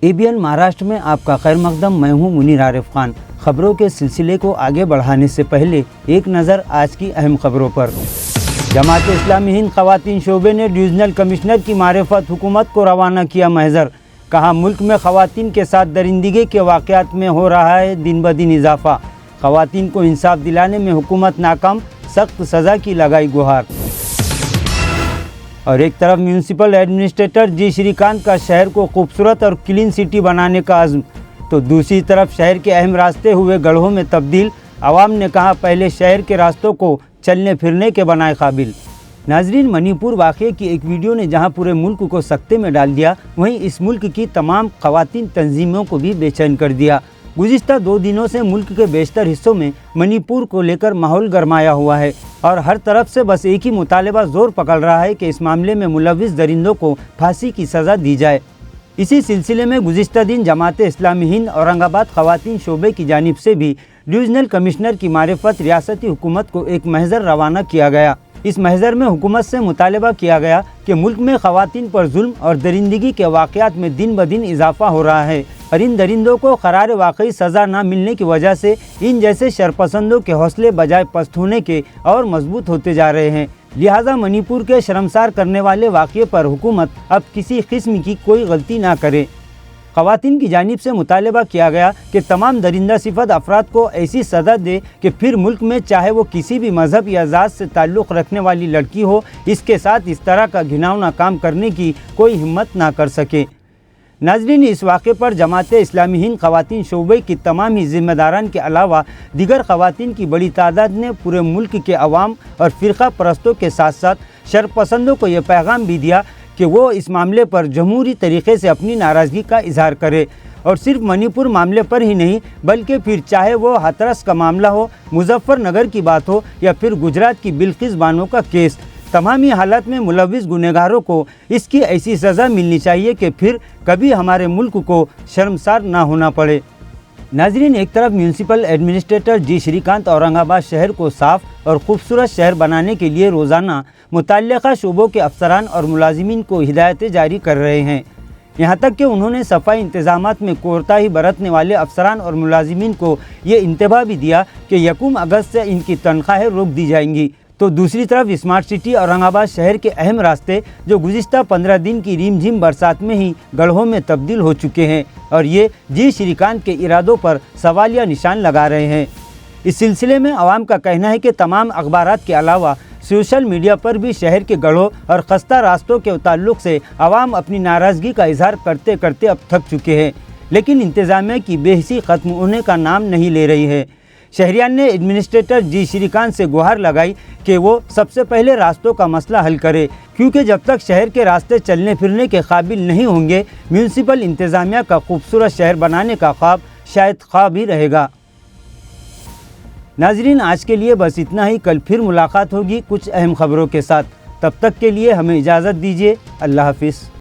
ABN Maharashtra में आपका खैर मकदम। मैं हूं मुनीर आरिफ खान। खबरों के सिलसिले को आगे बढ़ाने से पहले एक नज़र आज की अहम खबरों पर। जमात इस्लामी हिंद ख़वातीन शोबे ने डिवीज़नल कमिश्नर की मारिफत हुकूमत को रवाना किया महज़र। कहा, मुल्क में ख़वातीन के साथ दरिंदगी के वाक़यात में हो रहा है दिन ब दिन इजाफ़ा। ख़वातीन को इंसाफ दिलाने में हुकूमत नाकाम, सख्त सज़ा की लगाई गुहार। और एक तरफ म्यूनसिपल एडमिनिस्ट्रेटर जी श्रीकांत का शहर को खूबसूरत और क्लीन सिटी बनाने का अज़्म, तो दूसरी तरफ शहर के अहम रास्ते हुए गढ़ों में तब्दील। आवाम ने कहा, पहले शहर के रास्तों को चलने फिरने के बनाए काबिल। नाजरीन, मणिपुर वाक़े की एक वीडियो ने जहां पूरे मुल्क को सकते में डाल दिया, वहीं इस मुल्क की तमाम ख़वातीन तंजीमों को भी बेचैन कर दिया। गुज़िश्ता 2 दिनों से मुल्क के बेशतर हिस्सों में मणिपुर को लेकर माहौल गरमाया हुआ है और हर तरफ से बस एक ही मुतालबा ज़ोर पकड़ रहा है कि इस मामले में मुलव्विस दरिंदों को फांसी की सज़ा दी जाए। इसी सिलसिले में गुज़िश्ता दिन जमात इस्लामी हिंद औरंगाबाद ख़वातीन शोबे की जानिब से भी डिवीज़नल कमिश्नर की मारिफत रियासती हुकूमत को एक महज़र रवाना किया गया। इस महज़र में हुकूमत से मुतालबा किया गया कि मुल्क में ख़वातीन पर जुल्म और दरिंदगी के वाक़यात में दिन ब दिन इजाफ़ा हो रहा है और इन दरिंदों को क़रार वाक़ई सज़ा न मिलने की वजह से इन जैसे शरपसंदों के हौसले बजाय पस्त होने के और मजबूत होते जा रहे हैं। लिहाजा मणिपुर के शर्मसार करने वाले वाक़े पर हुकूमत अब किसी किस्म की कोई गलती ना करे। ख़वातीन की जानिब से मुतालबा किया गया कि तमाम दरिंदा सिफत अफराद को ऐसी सज़ा दे कि फिर मुल्क में चाहे वो किसी भी मज़हब या ज़ात से ताल्लुक़ रखने वाली लड़की हो, इसके साथ इस तरह का घिनौना काम करने की कोई हिम्मत ना कर सके। नाज़रीन, इस वाक़े पर जमात इस्लामी हिंद ख़वातीन शोबे की तमाम ही ज़िम्मेदारान के अलावा दीगर ख़वातीन की बड़ी तादाद ने पूरे मुल्क के अवाम और फ़िरक़ा परस्तों के साथ साथ शरपसंदों को यह पैगाम भी दिया कि वो इस मामले पर जमहूरी तरीक़े से अपनी नाराज़गी का इजहार करे और सिर्फ मणिपुर मामले पर ही नहीं बल्कि फिर चाहे वो हाथरस का मामला हो, मुजफ्फरनगर की बात हो या फिर गुजरात की बिल्किस बानो का केस, तमाम ही हालत में मुलव्विस गुनहगारों को इसकी ऐसी सज़ा मिलनी चाहिए कि फिर कभी हमारे मुल्क को शर्मसार ना होना पड़े। नाजरीन, एक तरफ म्यूनसिपल एडमिनिस्ट्रेटर जी श्रीकांत औरंगाबाद शहर को साफ़ और ख़ूबसूरत शहर बनाने के लिए रोज़ाना मुतल्लिक़ा शोबों के अफसरान और मुलाजिमीन को हिदायतें जारी कर रहे हैं। यहाँ तक कि उन्होंने सफाई इंतज़ामात में कोताही बरतने वाले अफसरान और मुलाजिमीन को ये इंतबाह भी दिया कि 1 अगस्त से इनकी तनख्वाहें रोक दी जाएंगी। तो दूसरी तरफ स्मार्ट सिटी औरंगाबाद शहर के अहम रास्ते जो गुज़िश्ता 15 दिन की रिमझिम बरसात में ही गढ़ों में तब्दील हो चुके हैं और ये जी श्रीकांत के इरादों पर सवालिया निशान लगा रहे हैं। इस सिलसिले में आवाम का कहना है कि तमाम अखबारात के अलावा सोशल मीडिया पर भी शहर के गढ़ों और खस्ता रास्तों के ताल्लुक़ से आवाम अपनी नाराज़गी का इजहार करते करते अब थक चुके हैं, लेकिन इंतज़ामिया की बेहिसी ख़त्म होने का नाम नहीं ले रही है। शहरियान ने एडमिनिस्ट्रेटर जी श्रीकांत से गुहार लगाई कि वो सबसे पहले रास्तों का मसला हल करे, क्योंकि जब तक शहर के रास्ते चलने फिरने के काबिल नहीं होंगे, म्यूनसिपल इंतज़ामिया का खूबसूरत शहर बनाने का ख्वाब शायद ख्वाब ही रहेगा। नाजरीन, आज के लिए बस इतना ही। कल फिर मुलाकात होगी कुछ अहम खबरों के साथ। तब तक के लिए हमें इजाज़त दीजिए। अल्लाह हाफिज़।